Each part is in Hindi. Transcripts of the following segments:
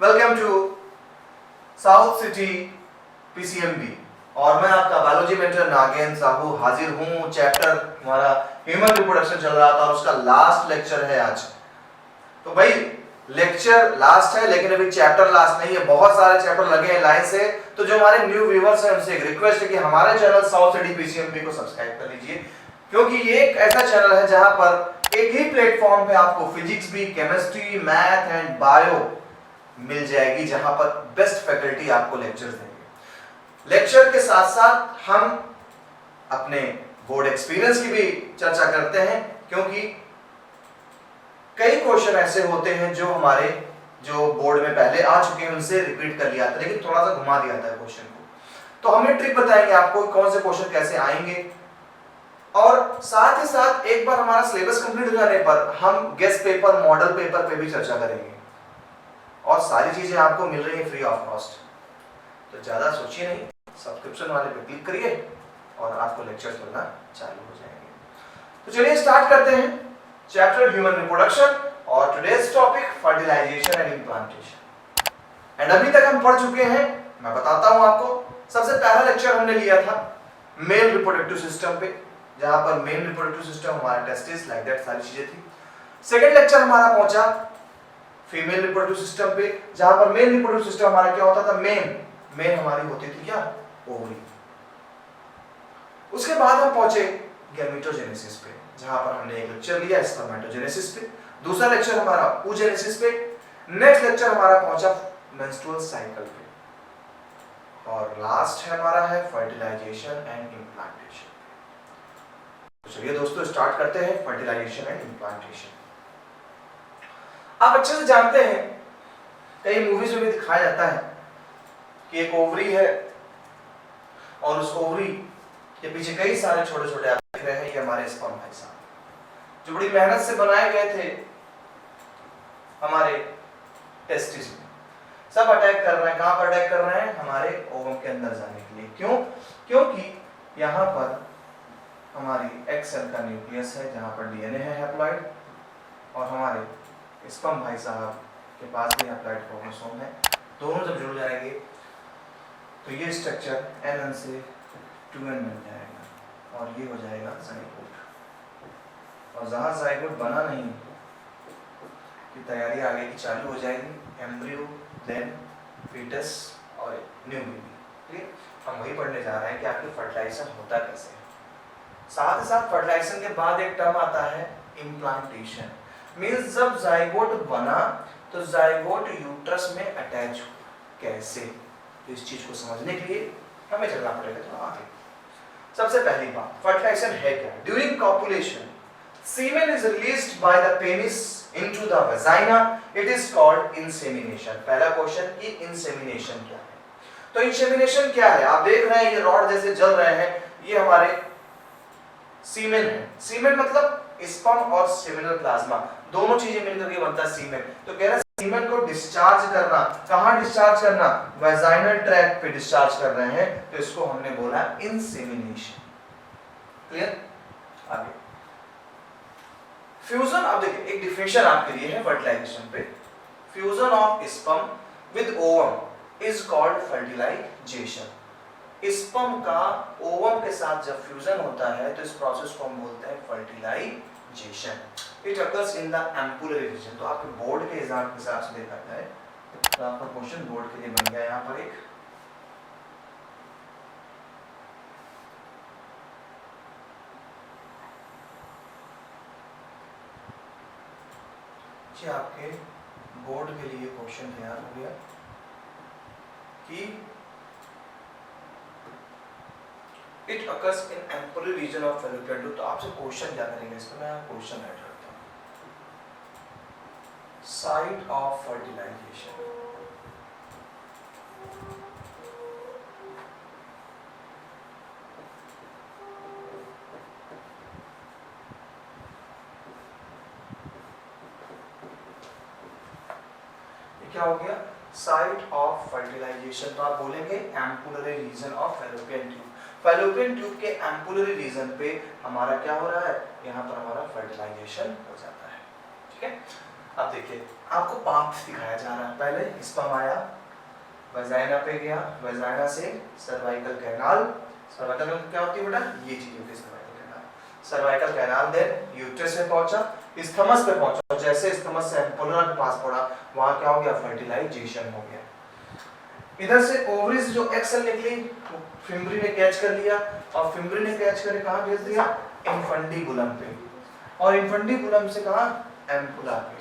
Welcome to south city PCMB और मैं आपका बायोलॉजी मेंटर नागेंद्र साहू हाजिर हूँ। चैप्टर हमारा ह्यूमन रिप्रोडक्शन चल रहा था और उसका लास्ट लेक्चर है आज। तो भाई लेक्चर लास्ट है लेकिन अभी चैप्टर लास्ट नहीं है, बहुत सारे चैप्टर लगे हैं लाइन से। तो जो हमारे न्यू व्यूअर्स हैं उनसे एक रिक्वेस्ट है कि हमारे चैनल साउथ सिटी पीसीएमबी को सब्सक्राइब कर लीजिए, क्योंकि ये एक ऐसा चैनल है जहां पर एक ही प्लेटफॉर्म पे आपको फिजिक्स भी, केमिस्ट्री, मैथ एंड बायो मिल जाएगी, जहां पर बेस्ट फैकल्टी आपको लेक्चर्स देंगे। लेक्चर के साथ साथ हम अपने बोर्ड एक्सपीरियंस की भी चर्चा करते हैं, क्योंकि कई क्वेश्चन ऐसे होते हैं जो हमारे जो बोर्ड में पहले आ चुके हैं उनसे रिपीट कर लिया था, लेकिन थोड़ा सा घुमा दिया था क्वेश्चन को। तो हमें ट्रिक बताएंगे आपको कौन से क्वेश्चन कैसे आएंगे, और साथ ही साथ एक बार हमारा सिलेबस कंप्लीट हो जाने पर हम गेस्ट पेपर, मॉडल पेपर पे भी चर्चा करेंगे, और सारी चीजें आपको मिल रही है फ्री ऑफ कॉस्ट। तो ज्यादा सोचिए नहीं, सब्सक्रिप्शन वाले पे क्लिक करिए और आपको लेक्चर्स मिलना चालू हो जाएंगे। तो चलिए स्टार्ट करते हैं चैप्टर ह्यूमन रिप्रोडक्शन और today's topic fertilisation and implantation. And अभी तक हम पढ़ चुके हैं, मैं बताता हूं आपको। सबसे पहला लेक्चर हमने लिया था मेल रिप्रोडक्टिव सिस्टम पे, जहां पर मेल रिप्रोडक्टिव सिस्टम हमारा टेस्टिस, लाइक दैट सारी चीजें थी। सेकंड लेक्चर हमारा पहुंचा फीमेल रिप्रोडक्टिव सिस्टम पे, जहां पर मेल रिप्रोडक्टिव सिस्टम हमारा क्या होता था, मेन हमारी होती थी क्या, ओवरी। उसके बाद हम पहुंचे गैमेटोजेनेसिस पे, जहां पर हमने एक लेक्चर लिया स्पर्मेटोजेनेसिस पे, दूसरा लेक्चर हमारा oogenesis पे, नेक्स्ट लेक्चर हमारा पहुंचा मेंस्ट्रुअल साइकिल पे, और लास्ट है हमारा है फर्टिलाइजेशन एंड इम्प्लांटेशन। तो चलिए दोस्तों स्टार्ट करते हैं फर्टिलाइजेशन एंड इम्प्लांटेशन। आप अच्छे से जानते हैं, कई मूवीज में भी दिखाया जाता है कि एक ओवरी है और उस ओवरी के पीछे कई सारे छोटे छोटे आप देख रहे हैं, ये हमारे स्पर्म भाई साहब जो बड़ी मेहनत से बनाए गए थे हमारे टेस्टिस में। सब अटैक कर रहे हैं, कहां पर अटैक कर रहे हैं, हमारे ओवम के अंदर जाने के लिए। क्यों? क्योंकि यहां पर हमारी एक्स सेल का न्यूक्लियस है, जहां पर डीएनए है हैप्लॉइड, और हमारे स्पर्म भाई साहब के पास भी हैप्लॉइड क्रोमोसोम है। दोनों जब जुड़ जाएंगे तो ये स्ट्रक्चर NN से 2N बन जाएगा, और ये हो जाएगा जाइगोट। और जहां जाइगोट बना नहीं की तैयारी आगे की चालू हो जाएगी, एम्ब्रियो, देन फीटस और न्यू बेबी। ठीक है, हम वही पढ़ने जा रहे हैं कि आपकी फर्टिलाइजेशन होता कैसे है। साथ ही साथ फर्टिलाइजेशन के बाद एक टर्म आता है इम्प्लांटेशन। मींस जब जाइगोट बना तो जाइगोट यूट्रस में अटैच हुआ, कैसे? तो इस चीज को समझने के लिए हमें चलना पड़ेगा थोड़ा आगे। सबसे पहली बात, फर्टिलाइजेशन है क्या? During copulation semen is released by the penis into the vagina, it is called insemination. पहला क्वेश्चन कि इंसेमिनेशन क्या है? तो इंसेमिनेशन क्या है? आप देख रहे हैं ये रॉड जैसे जल रहे हैं, ये हमारे सीमेन है। सीमेन मतलब स्पर्म और सेमिनल प्लाज्मा, दोनों चीजें मिलकर के बनता है सीमेन। तो कह रहा है सीमेन को डिस्चार्ज करना, कहां डिस्चार्ज करना, वेजाइनल ट्रैक्ट पे डिस्चार्ज कर रहे हैं, तो इसको हमने बोला इंसेमिनेशन। क्लियर? आगे फ्यूजन। अब देखिए एक डिफिनेशन आपके लिए है फर्टिलाइजेशन पे, fusion of sperm with ovum is called fertilisation. Sperm का ओवम के साथ जब फ्यूजन होता है तो इस प्रोसेस को हम बोलते हैं fertilisation. It occurs in the ampullary region. तो आपके बोर्ड के एग्जाम के हिसाब से देखा जाए तो आपका क्वेश्चन बोर्ड के लिए बन गया यहाँ पर एक, जी आपके बोर्ड के लिए क्वेश्चन तैयार हो गया कि it occurs in ampullary region of fallopian tube. तो आपसे क्वेश्चन क्या करेंगे इस पर, मैं क्वेश्चन ऐड करता हूं, साइट ऑफ फर्टिलाइजेशन। ये क्या हो गया, साइट ऑफ फर्टिलाइजेशन। तो आप बोलेंगे ampullary region of fallopian tube. Fallopian tube के एम्पुलरी रीजन पे हमारा क्या हो रहा है, यहाँ पर हमारा फर्टिलाइजेशन हो जाता है। ठीक है, अब देखिए आपको पाथ दिखाया जा रहा है, पहले स्पर्म आया, वजाइना पे गया, वजाइना से सर्वाइकल कैनाल, सर्वाइकल कैनाल क्या होती है बेटा, ये चीज होती है cervical canal, cervical canal then uterus पे पहुंचा, स्थमस पे पहुंचा, जैसे स्थमस से एम्पुला के पास पड़ा वहां क्या हो गया, फर्टिलाइजेशन हो गया। इधर से ओवरी से जो एक्सेल निकली फिम्बरी ने कैच कर लिया और फिम्बरी ने कैच करके कहां भेज दिया, इन्फंडिबुलम पे, और इन्फंडिबुलम से कहां, एम्पुला पे,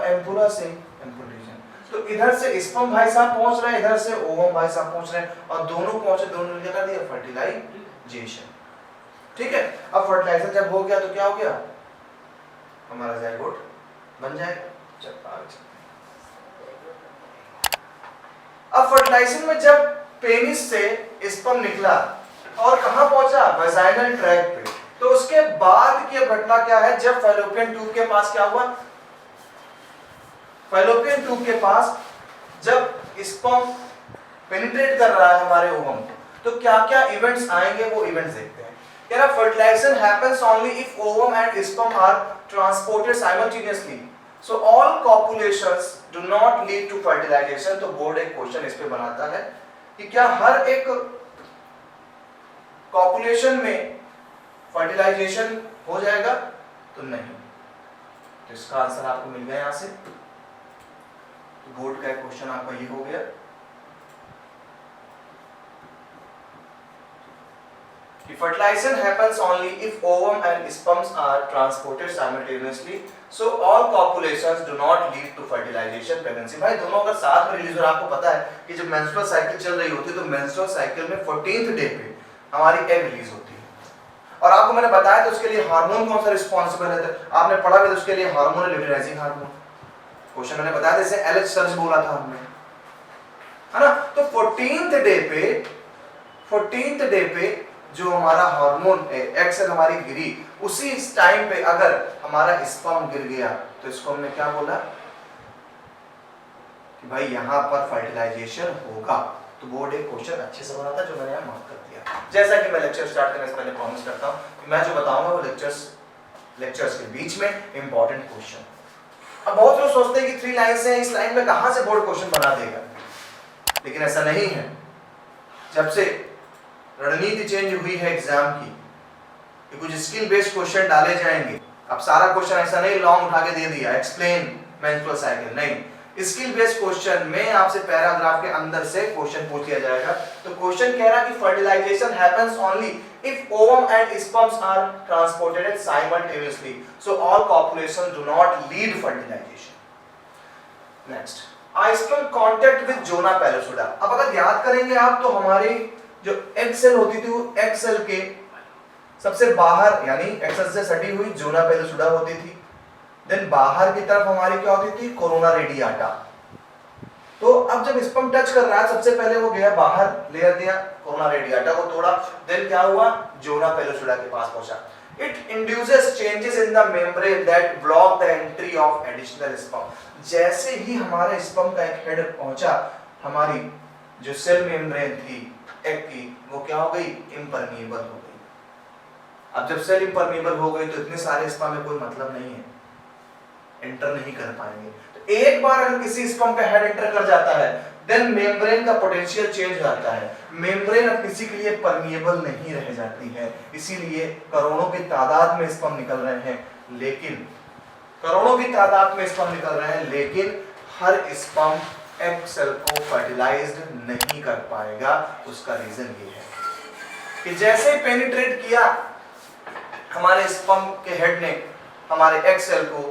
एम्पुला से एम्पुलेशन। तो इधर से स्पर्म भाई साहब पहुंच रहे हैं, इधर से ओवम भाई साहब पहुंच रहे हैं और दोनों पहुंचे, दोनों ने कर दिया फर्टिलाइजेशन। ठीक है, अब फर्टिलाइजेशन जब हो गया तो क्या हो गया, हमारा जाइगोट बन जाएगा। अब फर्टिलाइजेशन में जब पेनिस से स्पर्म निकला और कहां पहुंचा, वेजाइनल ट्रैक्ट पे, तो उसके बाद की घटना क्या है, जब फैलोपियन ट्यूब के पास क्या हुआ, फैलोपियन ट्यूब के पास जब स्पर्म पेनिट्रेट कर रहा है हमारे ओवम, तो क्या क्या इवेंट्स आएंगे वो इवेंट्स देखते हैं। कह रहा fertilisation happens only if ovum and sperm are transported simultaneously, so all copulations do not lead to fertilisation. तो बोर्ड एक क्वेश्चन इस पे बनाता है कि क्या हर एक कॉपुलेशन में फर्टिलाइजेशन हो जाएगा, तो नहीं। तो इसका आंसर आपको मिल गया यहां से, तो बोर्ड का क्वेश्चन आपका ये हो गया कि fertilization happens only if ovum and sperms are transported simultaneously, so all copulations do not lead to fertilization pregnancy। भाई दोनों अगर साथ में रिलीज हो रहा है, आपको पता है कि जब मेंस्ट्रुअल साइकिल चल रही होती है तो मेंस्ट्रुअल साइकिल में 14th डे पे हमारी एग रिलीज होती है, और आपको मैंने बताया तो उसके लिए हार्मोन कौन सा रिस्पॉन्सिबल है, आपने पढ़ा भी तो उसके लिए हार्मोन ल्यूटिनाइजिंग हार्मोन, क्वेश्चन मैंने बताया जैसे एलएच सर्च बोला था हमने, है ना। तो 14th डे पे जो हमारा हार्मोन एग सेल हमारी गिरी, उसी टाइम पे अगर हमारा स्पर्म गिर गया तो इसको हमने क्या बोला कि भाई यहां पर फर्टिलाइजेशन होगा। तो बोर्ड एक क्वेश्चन अच्छे से बना था जो मैंने यहां मार्क कर दिया। जैसा कि मैं लेक्चर स्टार्ट करने से पहले प्रॉमिस करता हूं कि मैं जो बताऊंगा वो लेक्चर्स के बीच में इंपॉर्टेंट क्वेश्चन। अब बहुत लोग सोचते हैं कि 3 लाइन्स हैं, इस लाइन में कहां से बोर्ड क्वेश्चन बना देगा, लेकिन ऐसा नहीं है। जब से रणनीति चेंज हुई है एग्जाम की, कि कुछ स्किल बेस्ड क्वेश्चन डाले जाएंगे। अब सारा क्वेश्चन ऐसा नहीं लॉन्ग उठा के दे दिया एक्सप्लेन मेंस्ट्रुअल साइकिल, नहीं, स्किल बेस्ड क्वेश्चन में आपसे पैराग्राफ के अंदर से क्वेश्चन पूछ लिया जाएगा। तो क्वेश्चन कह रहा है कि fertilisation happens only if ovum and sperms are transported simultaneously, so all copulation do not lead fertilisation. Next, sperm contact with zona pellucida. अब अगर याद करेंगे आप तो हमारी जो एग सेल होती थी वो एग सेल के सबसे बाहर यानी एग सेल से सटी हुई जोना पेलोसुडा होती थी, देन बाहर की तरफ हमारी क्या होती थी, कोरोना रेडियाटा। तो अब जब स्पर्म टच कर रहा है सबसे पहले वो गया बाहर, लेयर दिया, कोरोना रेडियाटा को तोड़ा, देन क्या हुआ, जोना पेलोसुडा के पास पहुंचा। It induces changes in the membrane that block the entry of additional sperm. जैसे ही हमारे स्पर्म का एक हेड पहुंचा, हमारी जो सेल मेम्ब्रेन थी एग की वो क्या हो गई, इम्परमिएबल हो गई। अब जब सेल इम्परमिएबल हो गई तो इतने सारे स्पर्म में कोई मतलब नहीं है, एंटर नहीं कर पाएंगे। तो एक बार अगर किसी स्पर्म का हेड एंटर कर जाता है देन मेम्ब्रेन का पोटेंशियल चेंज हो जाता है, मेम्ब्रेन अब किसी के लिए परमिएबल नहीं रह जाती है। इसीलिए करोड़ों की तादाद में स्पर्म निकल रहे हैं, लेकिन करोड़ों की तादाद में स्पर्म निकल रहे हैं, लेकिन हर स्पर्म एग सेल को फर्टिलाइज्ड नहीं कर पाएगा। उसका रीजन ये है कि जैसे ही पेनिट्रेट किया हमारे स्पर्म के हेड ने हमारे एग सेल को,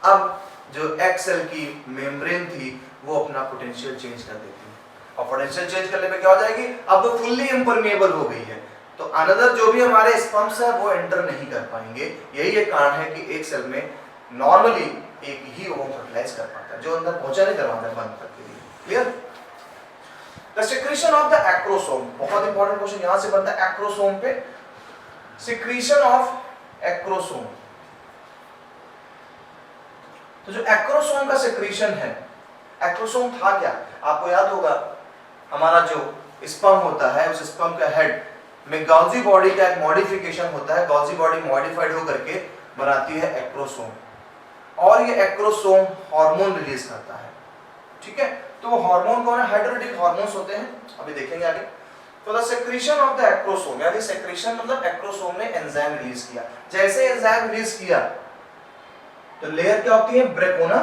अब जो एग सेल की मेम्ब्रेन थी वो अपना पोटेंशियल चेंज कर देती है, और पोटेंशियल चेंज करने पे क्या हो जाएगी, अब वो फुल्ली इम्परमिएबल हो गई है। तो अनदर जो भी हमारे स्पर्म्स है वो एंटर नहीं कर पाएंगे। यही एक कारण है कि एक सेल में नॉर्मली एक ही ओवम फर्टिलाइज कर पाता है, जो अंदर पहुंचा नहीं करवाता है बंद करके। Clear? The secretion of the acrosome, बहुत इंपॉर्टेंट क्वेश्चन यहां से बनता है एक्रोसोम पे। सिक्रीशन ऑफ एक्रोसोम, तो जो एक्रोसोम का सिक्रीशन है, एक्रोसोम था क्या, आपको याद होगा, हमारा जो स्पर्म होता है उस स्पर्म का हेड में गॉल्जी बॉडी का एक मॉडिफिकेशन होता है, गॉल्जी बॉडी मॉडिफाइड होकर के बनाती है एक्रोसोम। और ये एक्रोसोम हार्मोन रिलीज करता है, ठीक है। तो वो हार्मोन कौन है? हाइड्रोलिटिक हार्मोन्स होते हैं, अभी देखेंगे आगे। तो the secretion of the acrosome, यानी सेक्रीशन मतलब एक्रोसोम ने एंजाइम रिलीज किया। जैसे एंजाइम रिलीज किया तो लेयर क्या होती है? ब्रेक होना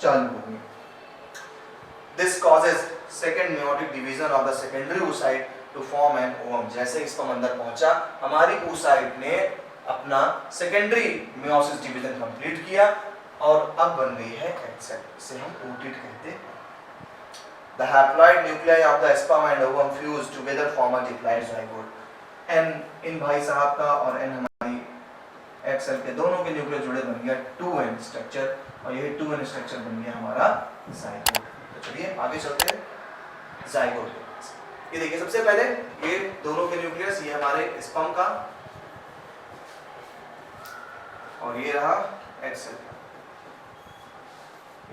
चालू होगी। This causes second meiotic division of the secondary oocyte to form an ovum. जैसे स्पर्म अंदर पहुंचा, हमारी oocyte ने अपना सेकेंडरी मेयोसिस डिवीजन कंप्लीट किया और अब बन गई है एग सेल, इसे हम oocyte कहते हैं। The haploid nuclei of the sperm and ovum fuse together form a diploid zygote. N इन भाई साहब का और N हमारी एग सेल के दोनों के न्यूक्लियस जुड़े बन गया 2n स्ट्रक्चर, और यही 2n स्ट्रक्चर बन गया हमारा zygote। तो चलिए आगे चलते हैं zygote के पास। ये देखिए सबसे पहले ये दोनों के न्यूक्लियस, ये हमारे स्पर्म का और ये रहा एग सेल का,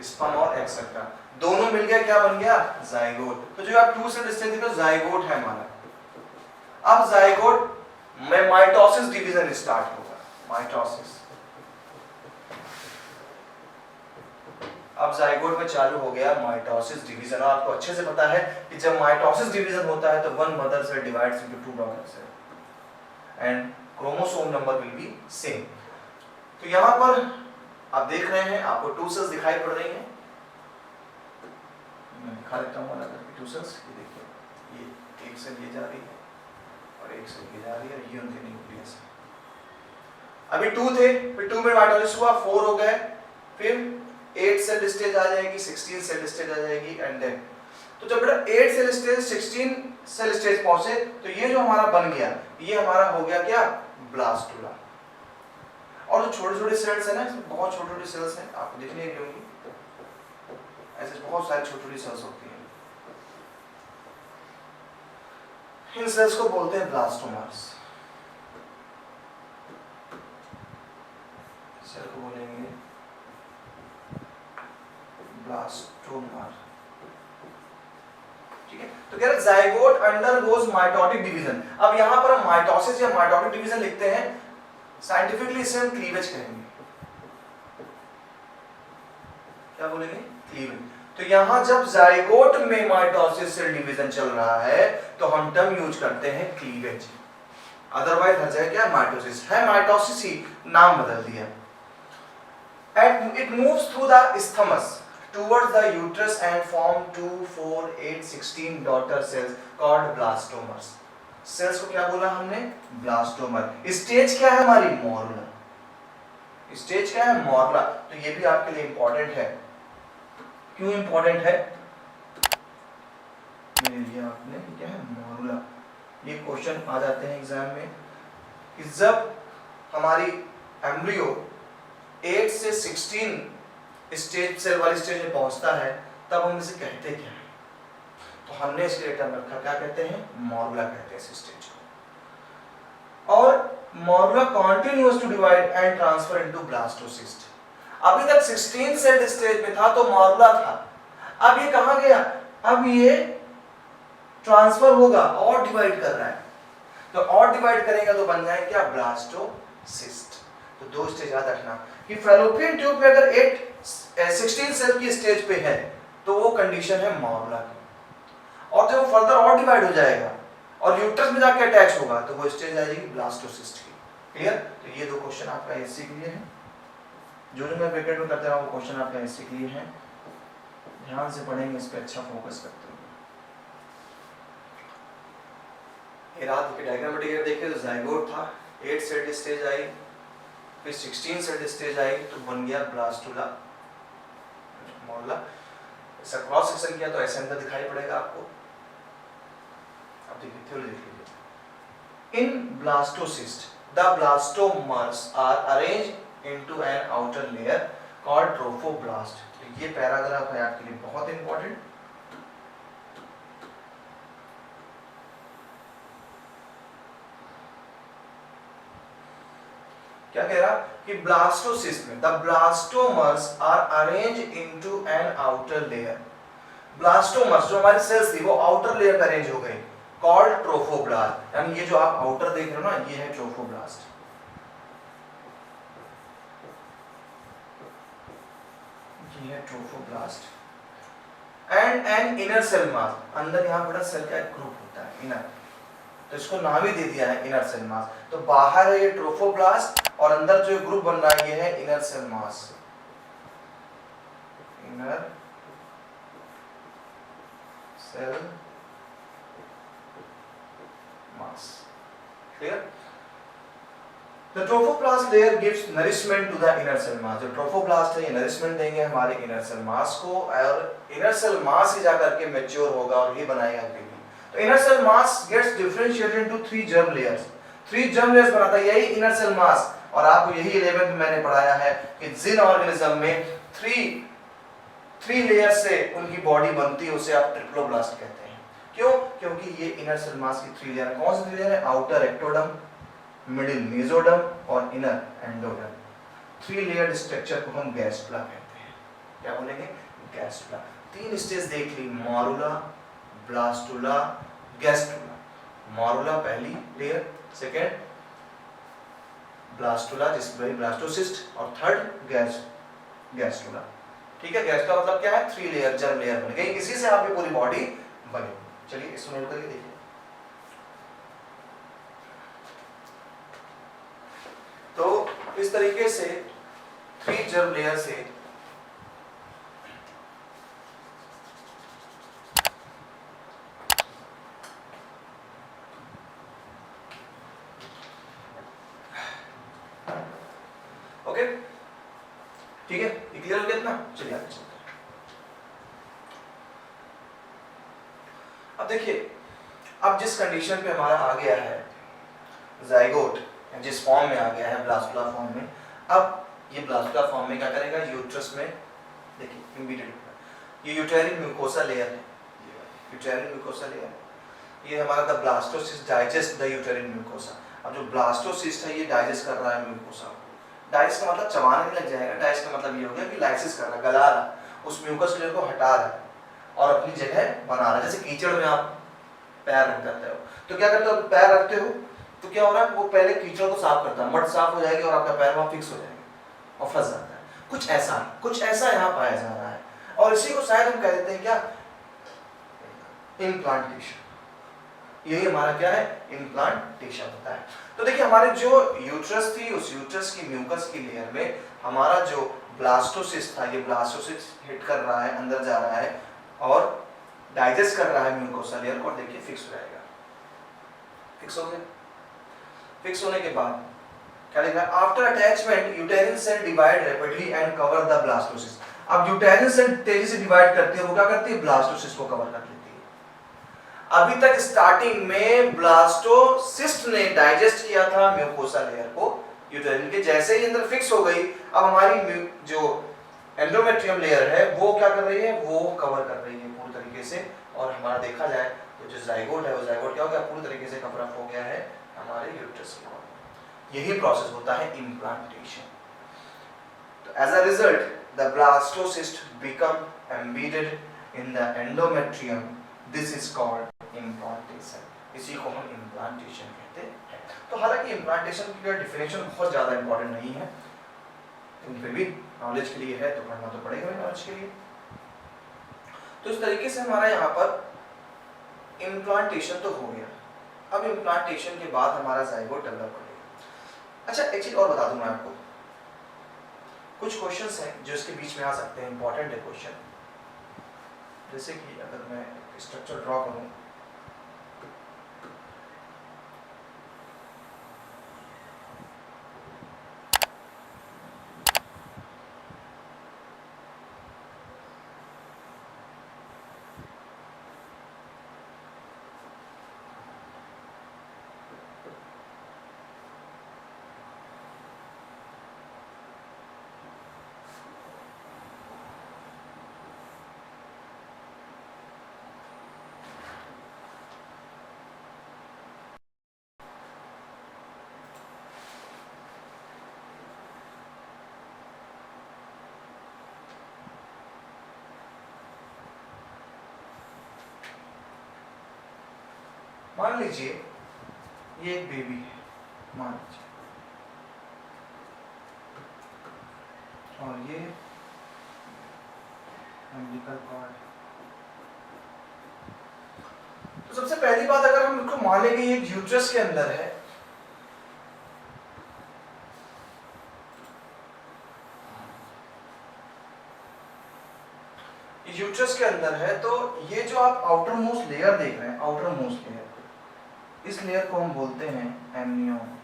स्पर्म और एग सेल का, दोनों मिल गया क्या बन गया? जाइगोट। तो जो आप 2 सेल डिस्टेंस देखो जाइगोट है हमारा। अब जाइगोट में माइटोसिस डिवीजन स्टार्ट होगा, माइटोसिस। अब जाइगोट में चालू हो गया माइटोसिस डिवीजन। और आपको अच्छे से पता है कि जब माइटोसिस डिवीजन होता है तो one mother cell divides into 2 daughter cell and chromosome number will be same. तो यहां पर आप देख रहे हैं, आपको 2 सेल्स दिखाई पड़ रही हैं, मैं दिखा देता हूं अलग करके 2 सेल्स। ये देखिए, ये एक सेल ये जा रही है और एक सेल ये जा रही है, ये उनके न्यूक्लियस है। अभी 2 थे, फिर 2 में माइटोसिस हुआ, 4 हो गए, फिर 8 सेल स्टेज आ जाएगी, 16 सेल स्टेज आ जाएगी एंड देन। तो जब बेटा 8 सेल स्टेज 16 सेल स्टेज पहुंचे तो ये जो हमारा बन गया, ये हमारा हो गया क्या? ब्लास्टुला। और जो छोटे-छोटे सेल्स है ना, इसमें बहुत छोटी-छोटी सेल्स हैं, आपको दिखने नहीं होंगी, ऐसे बहुत सारी छोटी-छोटी सेल्स होती हैं। इन सेल्स को बोलते हैं ब्लास्टोमर्स। सेल को बोलेंगे ब्लास्टोमर, ठीक है। तो कह रहे जाइगोट अंडरगोज माइटोटिक डिवीजन। अब यहां पर हम माइटोसिस या माइटोटिक डिवीजन लिखते हैं, साइंटिफिकली इसे हम क्लीवेज कहेंगे। क्या बोलेंगे? क्लीवेज। तो यहां जब जाइगोट में माइटोसिस सेल डिवीजन चल रहा है तो हम टर्म यूज करते हैं क्लीवेज, अदरवाइज हर जगह क्या माइटोसिस है, माइटोसिस ही, नाम बदल दिया। And it moves through the isthmus towards the uterus and form 2, 4, 8, 16 daughter cells called blastomers. Cells को क्या बोला हमने? ब्लास्टोमर। स्टेज क्या है हमारी? मॉरुला। स्टेज क्या है? मॉरुला। तो ये भी आपके लिए इंपॉर्टेंट है। क्यों इंपॉर्टेंट है? मेरे लिए आपने क्या है? मॉरुला। ये क्वेश्चन आ जाते हैं एग्जाम में कि जब हमारी एम्ब्रियो 8 से 16 स्टेज सेल वाली स्टेज में पहुंचता है तब हम इसे कहते क्या है? तो हमने इसके लिए टर्म रखा, क्या कहते हैं? मॉरुला कहते हैं इस स्टेज को। और morula continuous to divide and transfer into blastocyst. अभी तक 16 सेल स्टेज में था तो मॉरुला था, अब ये कहां गया? अब ये ट्रांसफर होगा और डिवाइड कर रहा है, तो और डिवाइड करेगा तो बन जाए क्या? ब्लास्टोसिस्ट। तो 2 स्टेज याद रखना कि फैलोपियन ट्यूब पे अगर 16 सेल की स्टेज पे है तो वो कंडीशन है मॉरुला की, और जब फर्दर और डिवाइड हो जाएगा और यूट्रस में जाके अटैच होगा तो वो स्टेज आ जाएगी ब्लास्टोसिस्ट की। क्लियर? तो ये 2 क्वेश्चन आपका एससी के लिए है, जो मैं ब्रैकेट में करते रहा वो क्वेश्चन आपका एससी के लिए है, ध्यान से पढ़ेंगे, इस पे अच्छा फोकस करते हुए। ये रात के डायग्राम में देखिए तो जाइगोट था, 8 सेल स्टेज आई, फिर 16 सेल स्टेज आई तो बन गया ब्लास्टुला, मॉरुला। इसका क्रॉस सेक्शन किया तो ऐसे अंदर दिखाई पड़ेगा आपको। अब देखिए थ्योरी देख लीजिए। In blastocyst the blastomeres are arranged into an outer layer called trophoblast. तो ये पैराग्राफ है आपके लिए बहुत इंपॉर्टेंट। क्या कह रहा कि ब्लास्टोसिस्ट में the blastomeres are arrange into an outer layer. Blastomeres जो हमारी सेल्स थी वो आउटर लेयर में अरेंज हो गई, कॉल्ड ट्रोफोब्लास्ट। यानी ये जो आप आउटर देख रहे हो ना, ये है ट्रोफोब्लास्ट। ये है trophoblast and an inner cell mass, अंदर यहाँ बड़ा सेल का एक ग्रुप होता है इनर, तो इसको नाम ही दे दिया है इनर सेल मास। तो बाहर है ये ट्रोफोब्लास्ट और अंदर जो ग्रुप बन रहा है ये है inner cell mass, inner cell mass. Clear? The trophoblast layer gives nourishment to the inner cell mass। जो ट्रोफोब्लास्ट है ये नरिशमेंट देंगे हमारे इनर सेल मास को, और इनर सेल मास ही जाकर के मैच्योर होगा और ये बनाएगा बेबी। तो inner cell mass gets differentiated into 3 germ layers. 3 germ layers बनाता है यही इनर सेल मास, और आपको यही 11th में मैंने पढ़ाया है कि जिन ऑर्गेनिज्म में 3 लेयर से उनकी बॉडी बनती है उसे आप ट्रिप्लोब्लास्ट कहते हैं। क्यों? क्योंकि ये इनर सेल मास की 3 लेयर, कौन सी 3 लेयर है? आउटर एक्टोडर्म, मिडिल मेसोडर्म और इनर एंडोडर्म। 3 लेयर्ड स्ट्रक्चर को हम गैस्ट्रुला कहते हैं। क्या बोलेंगे? गैस्ट्रुला। 3 स्टेज देख ली, मॉरुला, ब्लास्टुला, गैस्ट्रुला। मॉरुला पहली लेयर, सेकेंड ब्लास्टुला जिसमें ब्लास्टोसिस्ट, और थर्ड गैस्ट्रुला। ठीक है, गैस्ट्रुला मतलब क्या है? 3 लेयर जर्म लेयर बन गई, इसी से आपकी पूरी बॉडी बनेगी। चलिए इसको नोट करके देखिए। तो इस तरीके से 3 जर्म लेयर से ओके, ठीक है, ये क्लियर हो गया इतना? चलिए आगे चलते हैं। अब देखिए, अब जिस कंडीशन पे हमारा आ गया है जाइगोट, जिस फॉर्म में आ गया है ब्लास्टुला फॉर्म में, अब ये ब्लास्टुला फॉर्म में क्या करेगा? यूट्रस में देखिए इम्बीडेड, ये यूटेरिन म्यूकोसा लेयर है, यूटेरिन म्यूकोसा लेयर। ये हमारा the blastocyst digest the यूटेरिन mucosa. अब जो ब्लास्टोसिस्ट है ये डाइजेस्ट कर रहा है म्यूकोसा को। डाइजेस्ट का मतलब चबाने नहीं लग जाएगा, डाइजेस्ट का मतलब ये हो गया कि लाइसिस कर रहा है, गला रहा है, उस म्यूकस लेयर को हटा रहा है और अपनी जगह बना रहा है। जैसे कीचड़ में आप पैर रख देते हो, तो क्या करते हो? पैर रखते हो तो क्या हो रहा है? वो पहले कीचड़ को साफ करता है, मड साफ हो जाएगी और आपका पैर वहां फिक्स हो जाएगा और फंस जाता है। कुछ ऐसा यहाँ पाया जा रहा है, और इसी को शायद हम कह देते हैं क्या? इम्प्लांटेशन। यही हमारा क्या है? इम्प्लांटेशन होता है। तो देखिए हमारे जो यूट्रस थी, उस यूट्रस की म्यूकस की लेयर में हमारा जो ब्लास्टोसिस्ट था, ये ब्लास्टोसिस्ट हिट कर रहा है, अंदर जा रहा है और डाइजेस्ट कर रहा है म्यूकोसा लेयर को, और देखिए फिक्स हो जाएगा। फिक्स हो गया। फिक्स होने के बाद क्या लिखा है? After attachment uterine cell divide rapidly and cover the blastocyst. अब यूटेरिन सेल तेजी से डिवाइड करती है, वो क्या करती है? ब्लास्टोसिस्ट को कवर कर लेती है। अभी तक स्टार्टिंग में ब्लास्टोसिस्ट ने डाइजेस्ट किया था म्यूकोसा लेयर को यूटेरिन के, जैसे ही अंदर फिक्स हो गई, अब हमारी जो एंडोमेट्रियम लेयर है वो क्या कर रही है? वो कवर कर रही है पूरी तरीके से। और हमारा देखा जाए तो जो जाइगोट है, वो जाइगोट क्या हो गया? पूरी तरीके से कवर अप हो गया है हमारे यूट्रस की बॉडी। यही प्रोसेस होता है इम्प्लांटेशन। तो as a result the blastocyst become embedded in the endometrium. This is called implantation. इसी को हम इम्प्लांटेशन कहते हैं। तो हालांकि इम्प्लांटेशन की डेफिनेशन बहुत ज़्यादा इंपॉर्टेंट नहीं है, लेकिन फिर भी नॉलेज के लिए है तो पढ़ना तो पड़ेगा नॉलेज के लिए। तो इस तरीके से हमारा यहाँ पर इम्प्लांटेशन तो हो गया। अब इम्प्लांटेशन के बाद हमारा जाइगोट डेवलप करेगा। अच्छा, एक चीज और बता दूं मैं आपको, कुछ क्वेश्चंस हैं जो इसके बीच में आ सकते हैं, इंपॉर्टेंट है क्वेश्चन। जैसे कि अगर मैं स्ट्रक्चर ड्रॉ करूं, मान लीजिए ये एक बेबी है, मान लीजिए, और ये एम्बिलिकल कॉर्ड। तो सबसे पहली बात, अगर हम इसको मान लेंगे ये यूट्रस के अंदर है, यूट्रस के अंदर है, तो ये जो आप आउटर मोस्ट लेयर देख रहे हैं, आउटर मोस्ट लेयर, इस लेयर को हम बोलते हैं एमनियोन।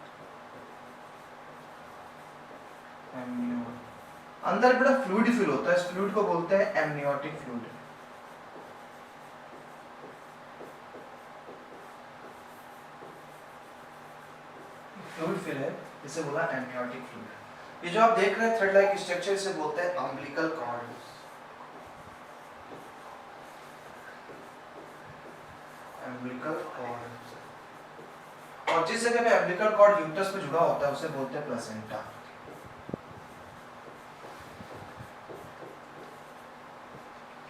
एमनियोन अंदर बड़ा फ्लूइड फिल होता है, इस फ्लूइड को बोलते हैं एमनियोटिक फ्लूइड। फ्लूइड फिल है, इसे बोला एमनियोटिक फ्लूइड। ये जो आप देख रहे हैं थ्रेड लाइक स्ट्रक्चर, इसे बोलते हैं अम्बिलिकल कॉर्ड। एम्बिलिकल कॉर्ड, और जिस जगह पे एम्बिलिकल कॉर्ड यूट्रस पे जुड़ा होता है उसे बोलते हैं प्लेसेंटा।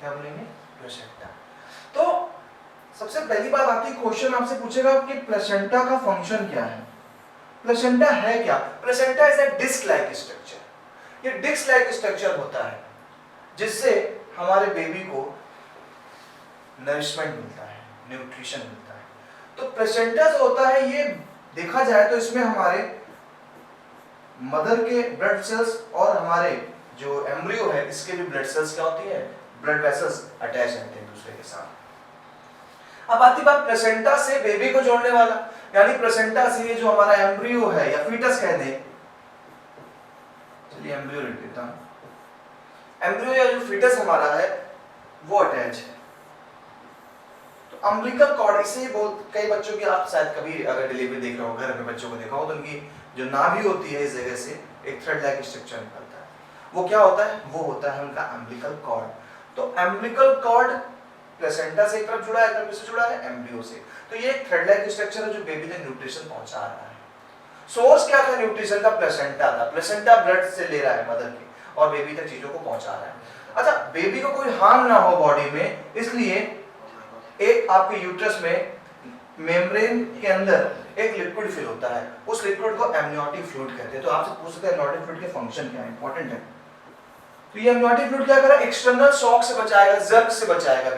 क्या बोलेंगे? प्लेसेंटा। तो सबसे पहली बात आती है, क्वेश्चन आपसे पूछेगा कि प्लेसेंटा का फंक्शन क्या है। प्लेसेंटा है क्या? Placenta is a disc like structure. ये डिस्क लाइक स्ट्रक्चर होता है जिससे हमारे बेबी को नरिशमेंट मिलता है, न्यूट्रिशन मिलता है। तो प्लेसेंटा जो होता है, ये देखा जाए तो इसमें हमारे मदर के ब्लड सेल्स और हमारे जो एम्ब्रियो है इसके भी ब्लड सेल्स क्या होती है, ब्लड वेसल्स अटैच रहते हैं दूसरे के साथ। अब आती बात प्लेसेंटा से बेबी को जोड़ने वाला, यानी प्लेसेंटा से ये जो हमारा एम्ब्रियो है या फीटस कह दें, चलिए एम्ब्रियो लिख देता हूं, एम्ब्रियो या जो फीटस हमारा है वो अटैच है। तो अम्बिलिकल कॉर्ड, इसे बहुत कई बच्चों की, आप शायद कभी अगर डिलीवरी देख रहे हो, घर में बच्चों को देखा हो, तो उनकी जो नाभि होती है इस जगह से एक थ्रेड लाइक स्ट्रक्चर निकलता है, वो क्या होता है, वो होता है उनका अम्बिलिकल कॉर्ड। तो एम्बिलिकल कॉर्ड प्लेसेंटा से एक तरफ जुड़ा है, एक तरफ से जुड़ा है एम्ब्रियो से। तो ये एक थ्रेड लाइक स्ट्रक्चर है जो बेबी तक न्यूट्रिशन पहुंचा रहा है। सोर्स क्या था न्यूट्रिशन का? प्लेसेंटा था। प्लेसेंटा ब्लड से ले रहा है मदर की और बेबी तक चीजों को पहुंचा रहा है। अच्छा, बेबी को कोई हार्म ना हो बॉडी में, इसलिए एक आपके यूट्रस में मेम्ब्रेन के अंदर एक लिक्विड फिल होता है, उस लिक्विड को एमनियोटिक फ्लूइड कहते हैं। तो आपसे पूछ सकते हैं एमनियोटिक फ्लूइड के फंक्शन क्या है, इंपॉर्टेंट है। तो ये एमनियोटिक फ्लूइड क्या करेगा? एक्सटर्नल शॉक से बचाएगा, जर्क से बचाएगा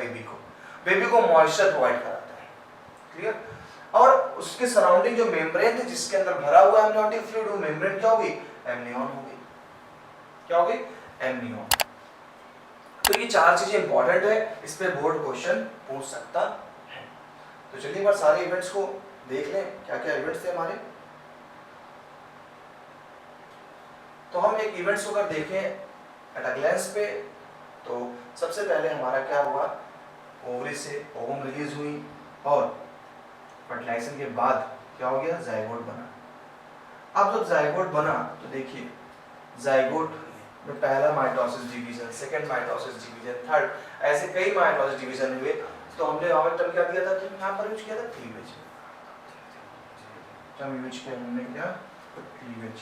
बेबी को मॉइस्चर प्रोवाइड कराता है। क्लियर? और उसके सराउंडिंग जो मेम्ब्रेन थी जिसके अंदर भरा हुआ एमनियोटिक फ्लूइड, वो मेम्ब्रेन क्या होगी? एमनियोन होगी। क्या होगी? एमनियोन। तो ये चार चीजें इंपॉर्टेंट है, इस पे बोर्ड क्वेश्चन पूछ सकता है। तो चलिए एक बार सारे इवेंट्स को देख लें, क्या क्या इवेंट्स थे हमारे। तो हम एक इवेंट्स को अगर देखें एट अ ग्लैंस पे, तो सबसे पहले हमारा क्या हुआ, ओवरी से ओवम रिलीज हुई और फर्टिलाइजेशन के बाद क्या हो गया, जाइगोट बना। अब जब जाइगोट बना तो देखिए जाइगोट में पहला mitosis division, second mitosis division, third, ऐसे कई माइटोसिस डिवीजन हुए। तो हमने यहाँ पर क्या किया था, तो यहाँ पर यूज किया था क्लीवेज। टर्म यूज किया हमने, क्या? क्लीवेज।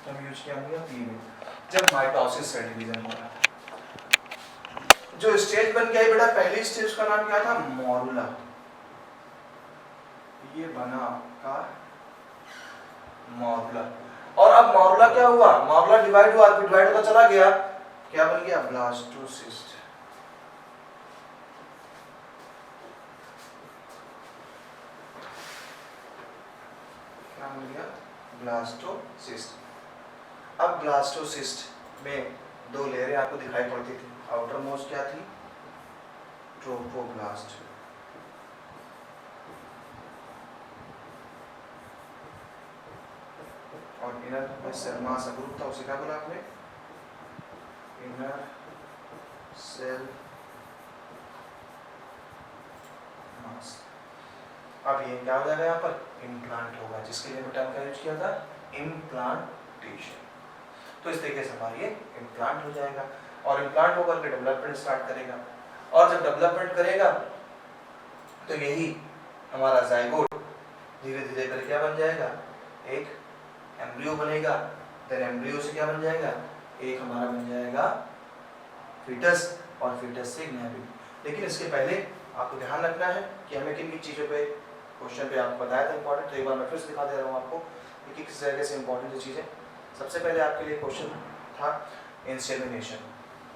टर्म यूज किया हमने क्लीवेज जब माइटोसिस से डिवीजन हो रहा था। जो स्टेज बन गया बेटा, पहली स्टेज का नाम क्या था? मॉरुला। ये बना का मॉरुला। और अब मॉरुला क्या हुआ, मॉरुला डिवाइड हुआ, फिर डिवाइड होता चला गया, क्या बन गया? ब्लास्टोसिस्ट। क्या बन गया? ब्लास्टोसिस्ट। अब ब्लास्टोसिस्ट में दो लेयरें आपको दिखाई पड़ती थी। आउटर मोस्ट क्या थी? ट्रोफोब्लास्ट। और इनर में सेल मास ग्रुप था, उसे क्या बोला आपने? Inner cell mass. अब ये क्या हो जाएगा, यहाँ पर इम्प्लांट होगा, जिसके लिए टर्म का यूज किया था, इम्प्लांटेशन। तो इस तरीके से हमारा ये इम्प्लांट हो जाएगा और इम्प्लांट होकर के डेवलपमेंट स्टार्ट करेगा। और जब डेवलपमेंट करेगा तो यही हमारा जाइगोट धीरे धीरे करके क्या बन जाएगा, एक एम्ब्रियो बनेगा। देन एम्ब्रियो से क्या बन जाएगा, एक हमारा बन जाएगा फीटस, और फीटस से एक नया बेबी। लेकिन इसके पहले आपको ध्यान रखना है कि हमें किन किन चीज़ों पे क्वेश्चन पे आपको बताया था इंपॉर्टेंट, तो एक बार मैं फिर से दिखा दे रहा हूँ आपको। एक एक जगह से इंपॉर्टेंट जो चीज़ें, सबसे पहले आपके लिए क्वेश्चन था इंसेमिनेशन।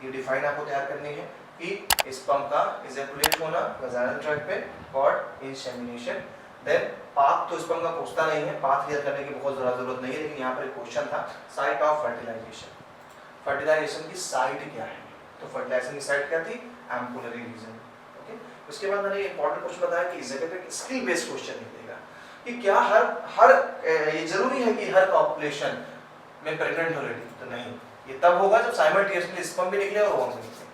ये डिफाइन आपको तैयार करनी है कि स्पर्म का इजैकुलेट होना वजाइनल ट्रैक्ट पे और इंसेमिनेशन। देन पाथ तो स्पर्म का पूछता नहीं है, पाथ क्लियर करने की बहुत ज़्यादा जरूरत नहीं है, लेकिन यहाँ पर एक क्वेश्चन था साइट ऑफ फर्टिलाइजेशन। फर्टिलाइजेशन की साइट क्या है? तो फर्टिलाइजेशन की साइट क्या थी? Ampullary region. ओके, उसके बाद मैंने इंपॉर्टेंट क्वेश्चन बताया कि इस जगह पे स्किल बेस्ड क्वेश्चन निकलेगा कि क्या हर ये जरूरी है कि हर पॉपुलेशन में प्रेग्नेंट हो रेडी? तो नहीं, ये तब होगा जब साइमल्टेनियसली स्पर्म भी निकले और ओवम भी निकले।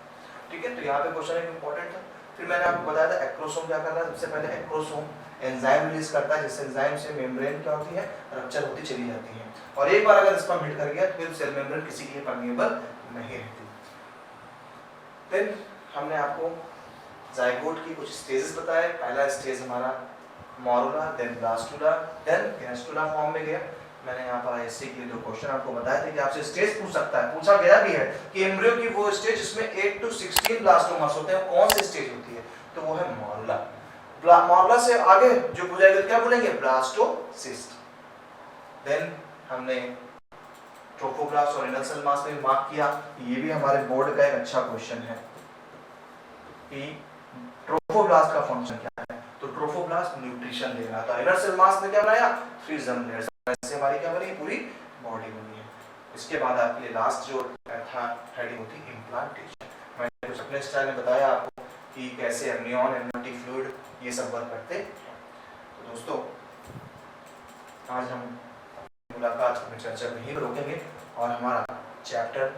ठीक है, तो यहाँ पे क्वेश्चन एक इंपॉर्टेंट था। फिर मैंने आपको बताया था एक्रोसोम क्या कर रहा है। सबसे पहले एक्रोसोम एंजाइम रिलीज करता है, जिस एंजाइम से मेम्ब्रेन क्या होती है, रप्चर होती चली जाती है, और एक बार अगर स्पर्म हिट कर गया तो फिर सेल मेम्ब्रेन किसी के लिए परमेबल नहीं रहती। फिर हमने आपको जाइगोट की कुछ स्टेजेस बताए। पहला स्टेज हमारा morula, then blastula, then gastrula form में गया। मैंने यहाँ पर आईएससी के लिए 2 क्वेश्चन आपको बताए थे कि आपसे स्टेज पूछ सकता है, पूछा गया भी है कि एम्ब्रियो की वो स्टेज जिसमें 8 to 16 ब्लास्टोमास होते हैं, कौन सी स्टेज होती है? तो वो है मॉरुला। मॉरुला से आगे जो पूछेगा तो क्या बोलेंगे? ब्लास्टोसिस्ट। देन हमने ट्रोफोब्लास्ट और एनल सेल मास में मार्क किया। ये भी हमारे बोर्ड का एक अच्छा क्वेश्चन है कि ट्रोफोब्लास्ट का फंक्शन क्या है। तो ट्रोफोब्लास्ट न्यूट्रिशन दे रहा था। इनर सेल मास ने क्या बनाया? 3 जर्म लेयर्स। ऐसे हमारी क्या बनी? पूरी बॉडी बनी है। इसके बाद आपके लिए लास्ट जो था हेडिंग होती इम्प्लांटेशन। मैंने कुछ अपने स्टाइल में बताया आपको कि कैसे एमनियन, एमनियोटिक फ्लूइड ये सब वर्क करते हैं। तो दोस्तों, आज हम मुलाकात अपनी चर्चा में ही रोकेंगे और हमारा चैप्टर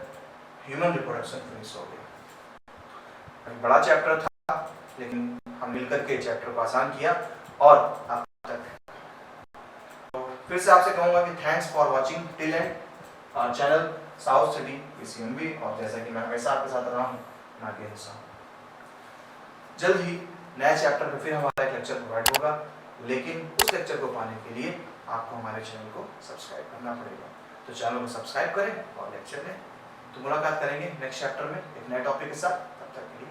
ह्यूमन रिप्रोडक्शन फिनिश हो गया। एक बड़ा चैप्टर था, लेकिन हम मिलकर के चैप्टर को आसान किया और आप तक। तो फिर से आपसे कहूँगा कि thanks for watching till end our channel South city PCMB. और जैसा कि मैं हमेशा आपके साथ रहा हूँ, नागेंद्र साहब। जल्द ही नए चैप्टर में फिर हमारा एक लेक्चर प्रोवाइड होगा, लेकिन उस लेक्चर को पाने के लिए आपको हमारे चैनल को सब्सक्राइब करना पड़ेगा। तो चैनल को सब्सक्राइब करें और लेक्चर लें। तो मुलाकात करेंगे नेक्स्ट चैप्टर में एक नए टॉपिक के साथ। तब तक के लिए